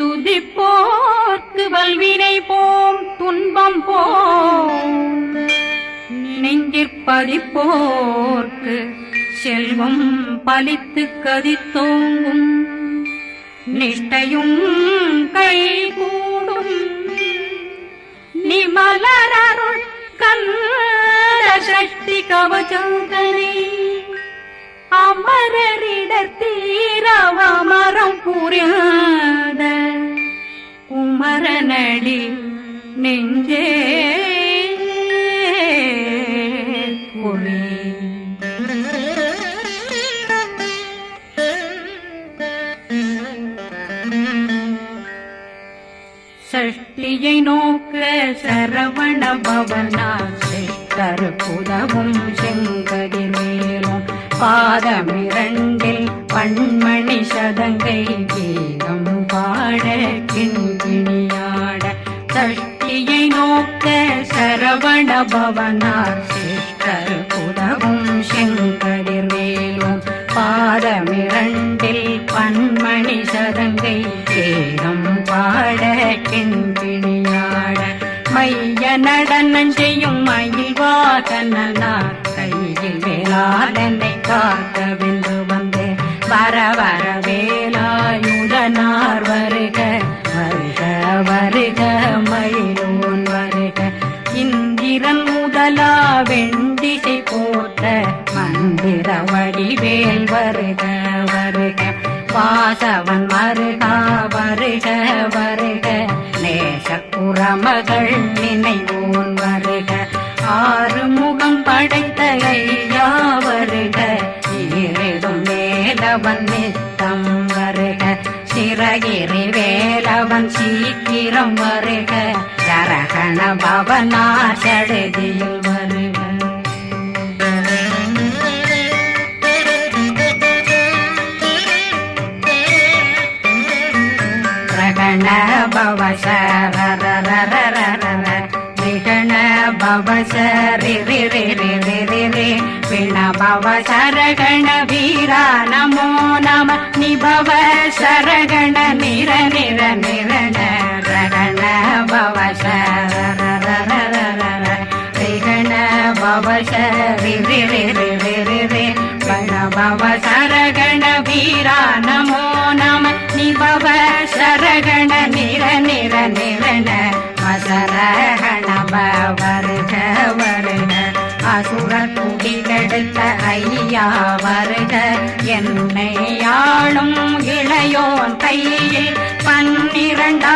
துதிப்போர்க்கு வல்வினை போம் துன்பம் போம் நெஞ்சிற்பதிப்போர்க்கு செல்வம் பலித்து கதித்தோங்கும் நிஷ்டையும் கைகூடும் நிமலரருள் கந்த சக்தி கவசந்தனை அமரரிடத்தீரவமரம் புரியாத குமரனடி நெஞ்சே குழி சஷ்டியை நோக்க சரவண பவனா சிஷ்டர் புதவும் செங்கதிர் மேலும் பாதமிரண்டில் பண்மணி சதங்கை கீதம் பாட கிண்கிணியாட சஷ்டியை நோக்க சரவண பவனார் சிஷ்டர் புதவும் செங்கதிர் மேலும் பாதமிரண்டில் பண்மணி சதங்கை கீதம் பாட கிண்கிணியாட மைய நடனம் செய்யும் மயில் வாகனார் கையில் வேளாளனை காக்க வென்று வந்து வர வர வேலாயுதனார் வருக வருக வருக மயிலோன் வருக இந்திரன் முதலா வெண்டிசை போட்ட மந்திர வடிவேல் வருக வருக வாசவன் வருகா வருக வருக நேசக்குறமகள் நினைவோன் வருக ஆறுமுகம் படைத்த ஐயா வருக ஈரிடும் வேலவன் நித்தம் வருக சிறகிரி வேலவன் சீக்கிரம் வருக சரகண பவனா சடுதியில் வருக ரகண பவ சரரரரரரர விகண பவ சரிரிரிரிரிரிரி விண பவ சரகண வீரா நமோ நம நிபவ சரகண நிர நிர நிரண ரகண பவ சரரரரரர விகண பவ சரிரிரிரிரிரி வண பவ சரகண வீரா நமோ நம நிபவ சரகண நிர நிர நிரண அசரகண வருக வருக அசுர குடிகெடுத்த ஐயா வருக என்னை ஆளும் இளையோன் கையில் 12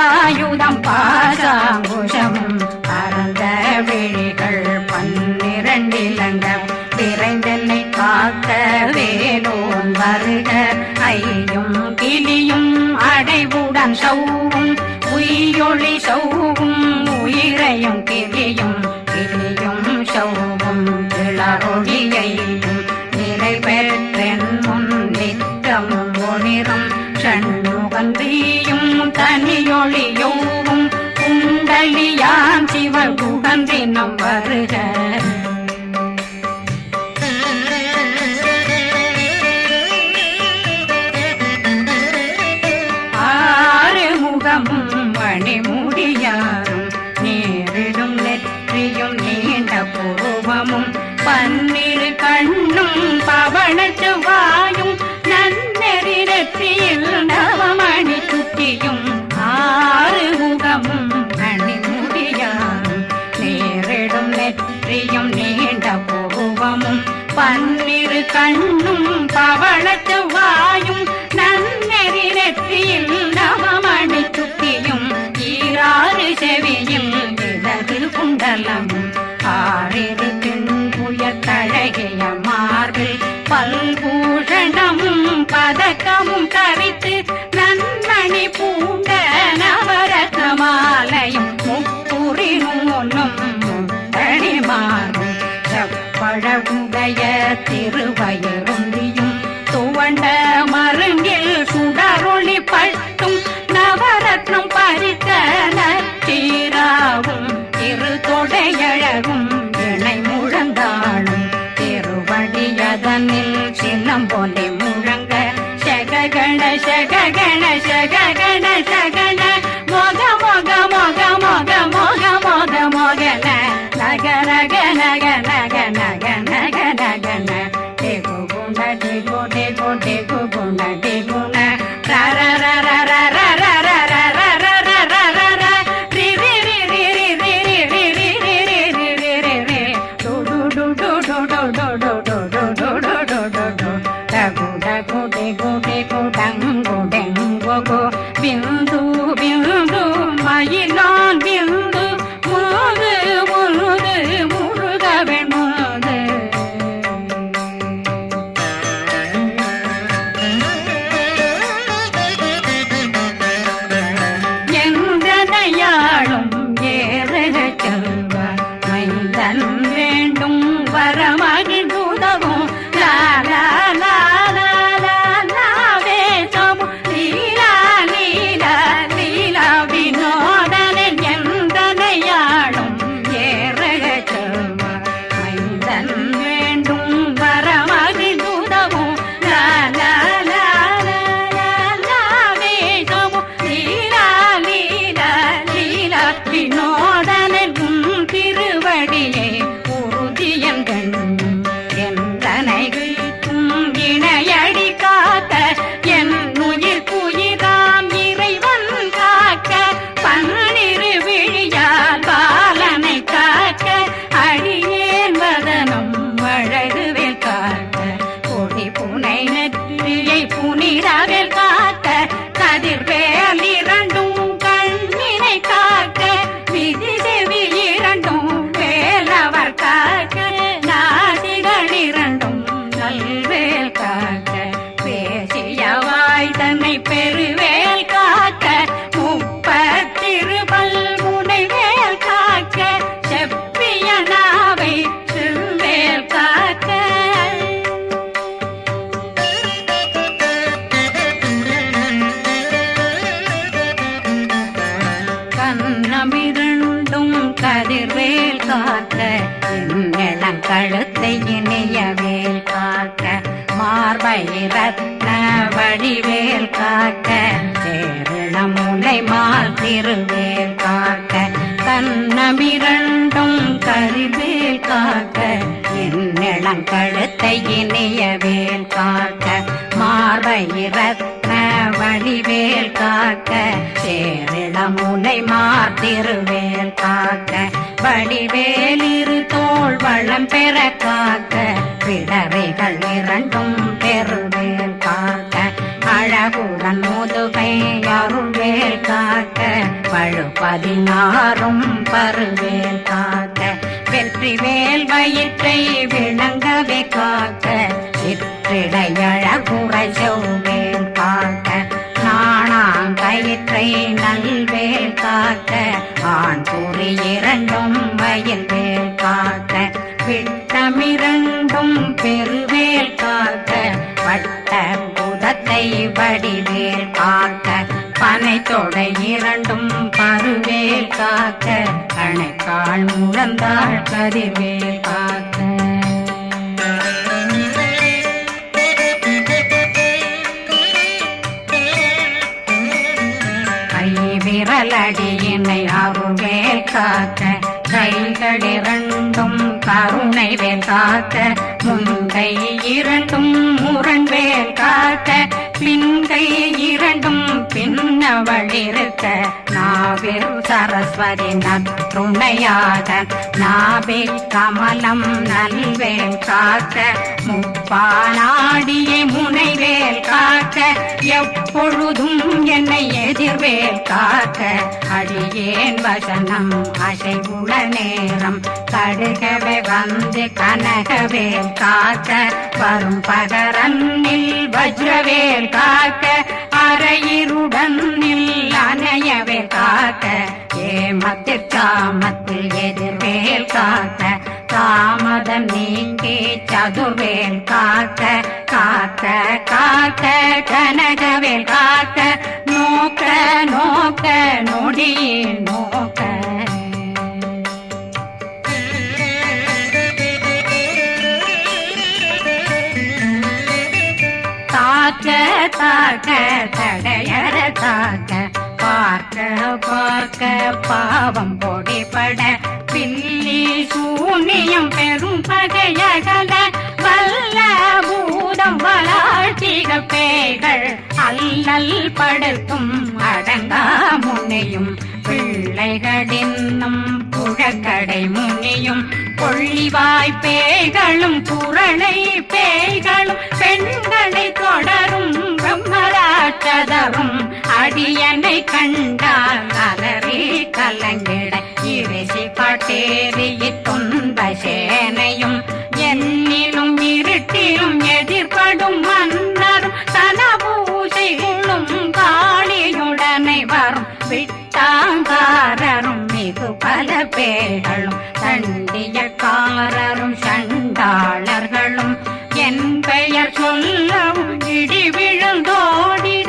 பாசாங்குஷமும் பரந்த விழிகள் 12 இலங்கம் விரைந்தென்னை காக்க வேலோன் வருக ஐயும் கிளியும் அடைவுடன் சௌவும் உயிரொளி சௌவும் உயிரையும் கிளியும் கிளியும் சௌவும் கிளரொளியையும் நிலை பெற்றென் முன் நித்தம் ஒளிரும் சண்முகந்தியும் தனியொளியோவும் குண்டலியாம் சிவ குகந்தினம் வருக மணிமுடியாரும் நேரிடும் நெற்றியும் நீண்ட பூவமும் 12 கண்ணும் பவன செவ்வாயும் நன்னெறி நெற்றியில் நவமணி சுட்டியும் 6 முகமும் மணிமுடியாரும் நேரிடும் நெற்றியும் நீண்ட பூவமும் 12 கண்ணும் பவன செவ்வாயும் நன்னெறி நெற்றியில் நவமணி சுட்டியும் 6 செவியும் இடது குண்டலமும் 6 தின்புய தழகிய மார்பில் பல்பூஷணமும் பதக்கமும் தரித்து நன்மணி பூண்ட நவரத்ன மாலையும் முப்புரி நூலும் முத்தணிமாறும் செப்பழகுடைய திருவயருந்தியும் துவண்ட மருங்கில் சுடரொளி பட்டும் நவரத்னம் பறித்த நச்சீராவும் இரு தொடையழகும் இணை முழந்தாளும் திருவடியதனில் சின்னம் போலே முழங்க சககண சககண சககண சகண பிந்து பிந்து மயிலான் பிந்து முழுது முழுது முழுக வெண்முது எந்தனையாளும் ஏறுக செல்வார் மைந்தன் வேண்டும் வரமகிழ்ந்துதவும் லாலா புனிதவேல் காக்க கதிர்வேல் இரண்டும் கண்ணினை காக்க விதி செவி இரண்டும் வேலவர் காக்க நாசிகள் இரண்டும் நல்வேல் காக்க பேசியவாய் தன்னை பெருவேல் காக்க முப்பத்திருபல் முனைவேல் காக்க செப்பிய நாவை செவ்வேல் காக்க கண்ணமிரண்டும் கதிர்வேல் காக்க இளம் கழுத்தை இணையவேல் காக்க மார்பை ரத்ன வடிவேல் காக்க சேரணம் முனை மால் திருவேல் காக்க கண்ணமிரண்டும் கதிர்வேல் காக்க இளம் கழுத்தை இணையவேல் காக்க மார்பை ரத்ன வடிவேல் காக்க சேரிளம் முனை மார்த்திருவேல் காக்க வடிவேல் இரு தோள் வளம் பெற காக்க பிடரைகள் இரண்டும் பெருவேல் காக்க அழகுடன் முதுகை அருள்வேல் காக்க பழு 16 பருவேல் காக்க வெற்றி வேல் வயிற்றை விளங்கவே காக்க சிற்றிடையழகுறை செவ்வேல் காக்க நாணாங்கயிற்றை நல்வேல் காக்க ஆண் குறி இரண்டும் வயல்வேல் காக்க விட்டமிரண்டும் பெருவேல் காக்க வட்ட புதத்தை வடிவேல் காக்க பனை தொடை இரண்டும் பருவேல் காக்க கணைக்கால் முழந்தாள் கதிர்வேல் காக்க விரலடியினை அருள்வேல் காக்க கைகள் இரண்டும் கருணை வேல் காக்க முன்கை இரண்டும் முரண்வேல் காக்க பின்கை இரண்டும் பின்னவளிருக்க நாவில் சரஸ்வதி நற்றுணையாக நாபி கமலம் நல்வேல் காக்க முப்பானாடியை முனைவேல் காக்க எப்பொழுதும் என்னை எதிர்வேல் காக்க அடியேன் வசனம் அசைவுள நேரம் கடுகவே வந்து கனகவேல் காக்க வரும் பகரன்னில் வஜ்ரவேல் காக்க அரையிருடன் அணையவேல் காக்க ஏமத்தில் காமத்தில் எதிர்வேல் காக்க தாமதம் நீங்கி சதுர்வேல் காக்க காக்க காக்க கனகவேல் காக்க நோக்க நோக்க நொடியில் நோக்க தாக்க தாக்க தடையற தாக்க பார்க்க பார்க்க பாவம் பொடிபட பில்லி சூனியம் பெரும் பகையகல வல்ல பூதம் வளா அதிக பேய்கள் அல்லல் படுத்தும் அடங்கா முனையும் பிள்ளைகளின்னும் புழக்கடை முனியும் கொள்ளிவாய் பேய்களும் குரளை பேய்களும் பெண்களை தொடரும் பிரம்மராட்சதரும் அடியனை கண்டால் அலறி கலங்கிட இரிசி காட்டேறிய துன்ப சேனையும் என்னிலும் இருட்டிலும் எதிர்படும் மன்னரும் தனபூசைகளும் காளியுடனை வரும் விட்டாங்காரரும் மிகு பல பேர்களும் தண்டியக்காரரும் சண்டாளர்களும் என் பெயர் சொல்லவும் இடி விழுந்தோடிட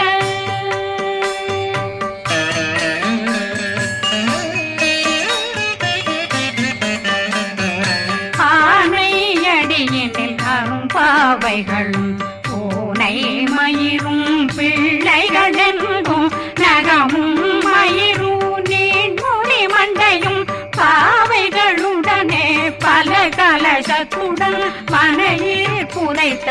ஆனையடியினில் அரும்பாவைகளும் பூனை மயிரும் பிள்ளைகளெங்கும் நகமும் மயிரும் நீண்முடி மண்டையும் பாவைகளுடனே பல கலசத்துடன் மனையில் புதைத்த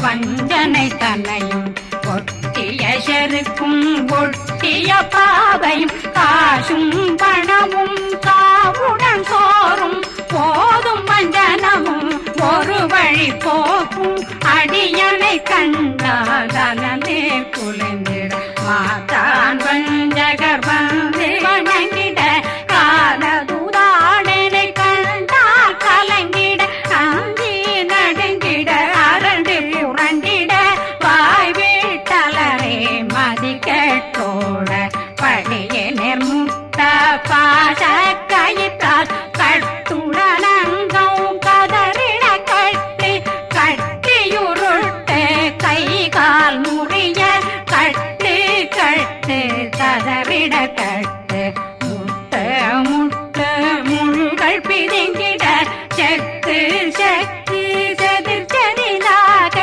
வஞ்சனை தன்னையும் ஒட்டிய செருக்கும் ஒட்டிய பாவையும் காசும் பணமும் காவுடன் சோறும் போதும் வஞ்சனமும் ஒரு வழி போக்கும் அடியனை கண்டாலே குலைந்திட மாதான் வஞ்சகர் வந்து வணங்கிட காலதுதாடனை கண்டால் கலங்கிட அந்தி நடுங்கிட அரண்டு புரண்டிட வாய் வீட்டலரே மதி கேட்டோட படியே நிர்முட்ட பாச கயிற்றால் கட்டுடனங்கும் கதறிட கட்டி கட்டியுருட்டு கை கால் முறிய கட்டு கட்டு கதறிட கட்டு முட்ட முட்ட முள்கள் பிதுங்கிட செக்கு செக்கு செதிர் செதிலாக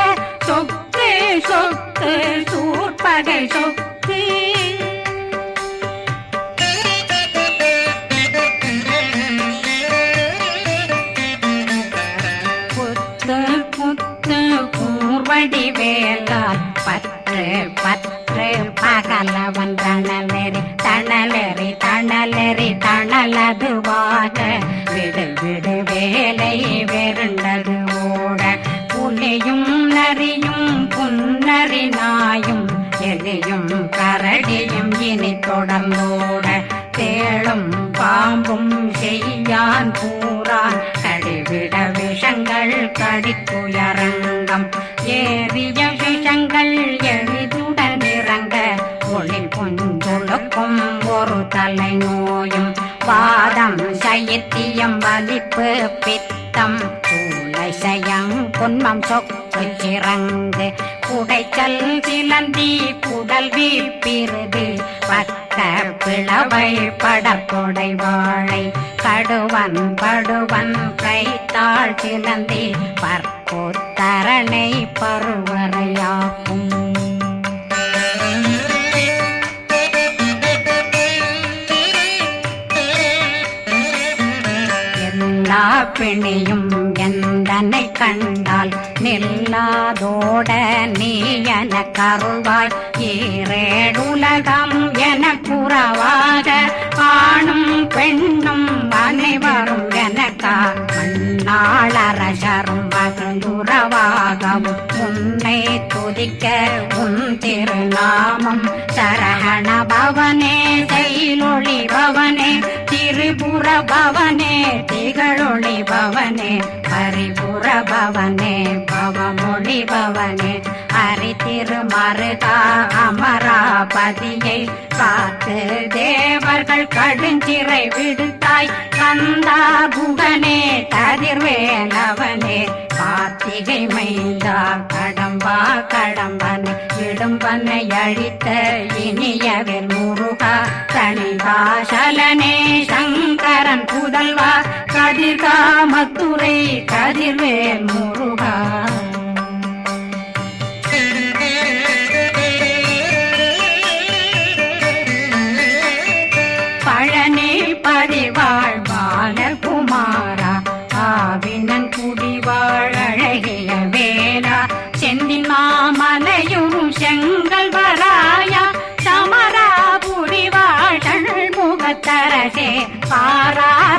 சொக்கு சொக்கு சூர்பகை சொக்கு கூர்வடி வேலால் பற்று பற்று பகலவன் தணலெறி தணலெறி தணலெறி தணலதுவாக விடு விடு வேலை வெருண்டது ஓட புலியும் நரியும் புன்னரி நாயும் எலியும் கரடியும் இனி தொடர்ந்தோட தேளும் பாம்பும் செய்யான் பூரான் கடிவிட விஷங்கள் கடித்துயரங்கம் ஏறிய விஷங்கள் எளிதுடன் இறங்க ஒளி கொஞ்சொழுக்கும் ஒரு தலை நோயும் வாதம் சைத்தியம் வலிப்பு பித்தம் சயம் பொன்மம் சொக்கு சிறங்கு குடைச்சல் சிலந்தி குடல் வீப்பிருது பக்க பிளவை படற்கொடை வாழை கடுவன் படுவன் கைத்தாள் சிலந்தி பற்போத்தரணை பருவரையாக்கும் எல்லா பிணியும் எந்தனை கண்டால் நில்லாதோட நீ என கருள்வாய் ஈரேடுலகம் என புறவாக ஆணும் பெண்ணும் அனைவரும் எனக்கா மண்ணாளரசரும் மகிழ்ந்துறவாகவும் உன்னை துதிக்க உன் திருநாமம் சரகண பவனே செயலொளி பவனே திரிபுர பவனே திகழொளி பவனே பரிபுர பவனே பவமொழி பவனே ஹரி திருமருகா அமராபதியை காத்து தேவர்கள் கடுஞ்சிறை விடுத்தாய் கந்தா குகனே கதிர்வேலவனே கார்த்திகை மைந்தா கடம்பா கடம்பனை இடும்பனை அழித்த இனியவில் முருகா தனிகாசலனே சங்கரன் புதல்வா கதிர்காமத்துரை கதிர்வேல் முருகா பழனி பதிவாழ் பாலகுமாரா ஆவினன் குடிவாழ் அழகிய வேலா செந்தின் மாமலைய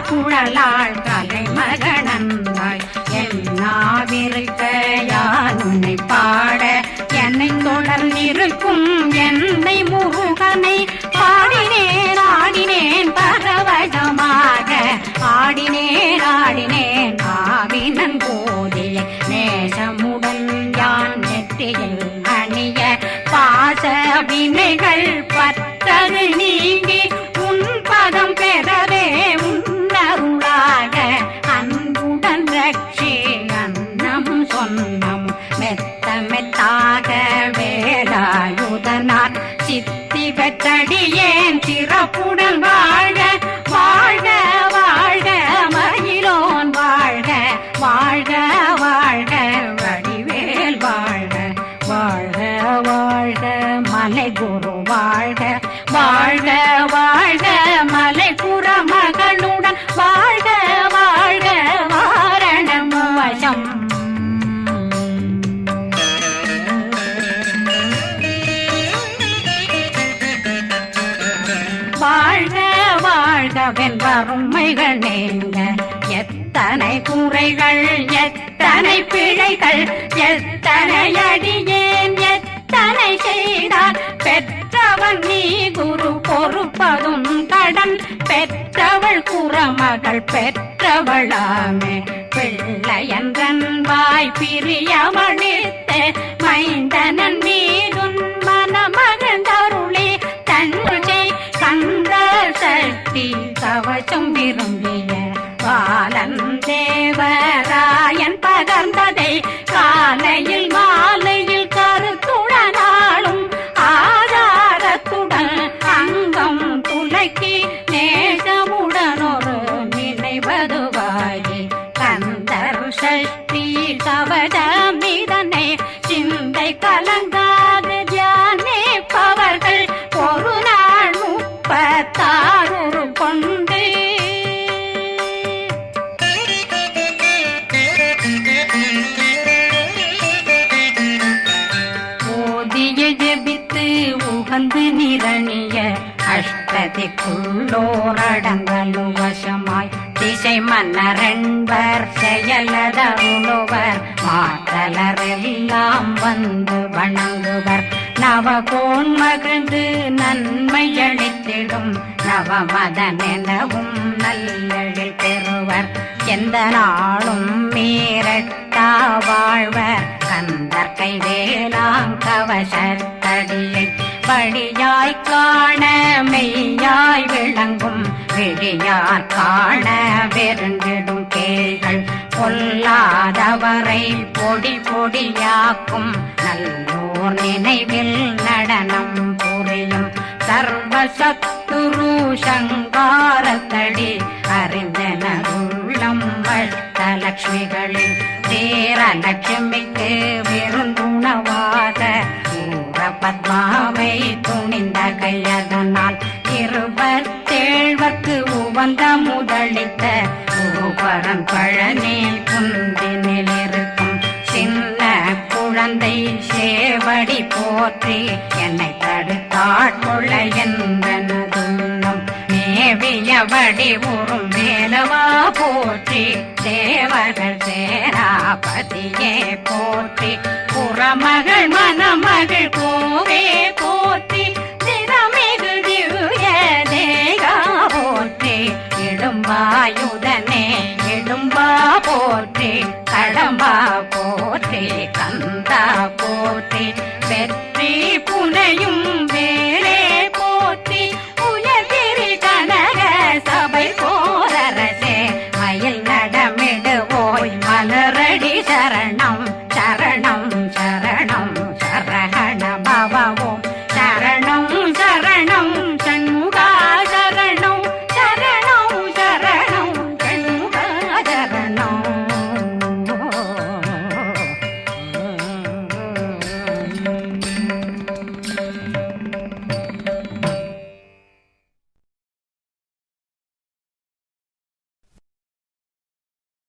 குழலாள் கலைமகனந்தாய் என்னாவிருக்க யான் உன்னை பாட என்னை தொடர்ந்திருக்கும் என்னை முருகனை பாடினேன் ஆடினேன் பரவசமாக ஆடினேன் ஆடினேன் ஆவினன் போதிய நேசமுடன் யான் நெற்றியில் அணிய பாச வினைகள் பற்றது நீங்கி உன் பதம் பெறவே உன்னருளாக அன்புடன் ரட்சி அன்னம் சொன்னம் மெத்த மெத்தாக வேலாயுதனார் சித்தி பெற்றடியேன் சிறப்புடன் வாழ்க வாழ்க வாழ்க மயிலோன் வாழ்க வாழ்க வாழ்க வடிவேல் வாழ்க வாழ்க வாழ்க மலை குரு வாழ்க வாழ்க வாழ்க மலை புற மகளுடன் வாழ்க வாழ்க வாரணம் வசம் வாழ்க வாழ்க வென்றருமைகள் நீங்க எத்தனை குறைகள் எத்தனை பிழைகள் எத்தனை அடியேன் எத்தனை செய்தார் பெற்றவன் நீ குரு பொறுப்பதும் கடன் பெற்றவள் குறமகள் பெற்றவளாமே பிள்ளையன்றன் வாய் பிரியமளித்து மைந்தனன் மீதுன் மனமகந்தருளே தன்னை கந்த சக்தி கவசம் விரும்பிய பாலன் தேவராயன் பகர்ந்ததை காலையில் மாலையில் கருத்துடனாலும் ஆதாரத்துடன் அங்கம் துலக்கி நேசமுடன் ஒரு நினைவதுவாகி கந்தர் சக்தி கவசம் இதனை சிந்தை கலங்காது தியானிப்பவர்கள் ஒரு நாள் 36 கொண்டு ஓதிய ஜெபித்து உகந்து நிரணிய அஷ்டதிக்குள்ளோரடங்கலும் வசமாய் திசை மன்னரென்பர் செயலதருளுவர் மாற்றலரெல்லாம் வந்து வணங்குவர் நவகோன் மகிழ்ந்து நன்மையளித்திடும் நவமதனெனவும் நல்லெழில் பெறுவர் எந்த நாளும் மீறட்டா வாழ்வர் கந்தர் கைவேலாங்கவசத்தடியை படியாய் காண மெய்யாய் விளங்கும் விழியார் காண வெருண்டிடும் கேள்கள் பொல்லாதவரை பொடி பொடியாக்கும் நல்லோர் நினைவில் நடனம் புரியும் சர்வசத்துரு சங்காரத்தடி அறிந்தனருள்ளம் வட்டலட்சுமிகளில் தேரலட்சுமிக்கு விருந்துணவாத ஊர பத்மாவை துணிந்த கையதனால் 27 உவந்த முதலித்த ஊபரன் பழனி குந்தினில் இருக்கும் சின்ன குழந்தை சேவடி போற்றி என்னை தடுத்தாட்கொள்ள என்பனதுள்ளம் மேவியபடி உறும் வேலவா போற்றி தேவர்கள் சேராபதியே போற்றி புறமகள் மணமகள் கோவே போற்றி திறமிகு திவ்ய தேகா போற்றி இடும்பாயுதனே இடும்பா போற்றி கடம்பா போற்றி கந்தா போற்றி வெற்றி புனையும் வேல்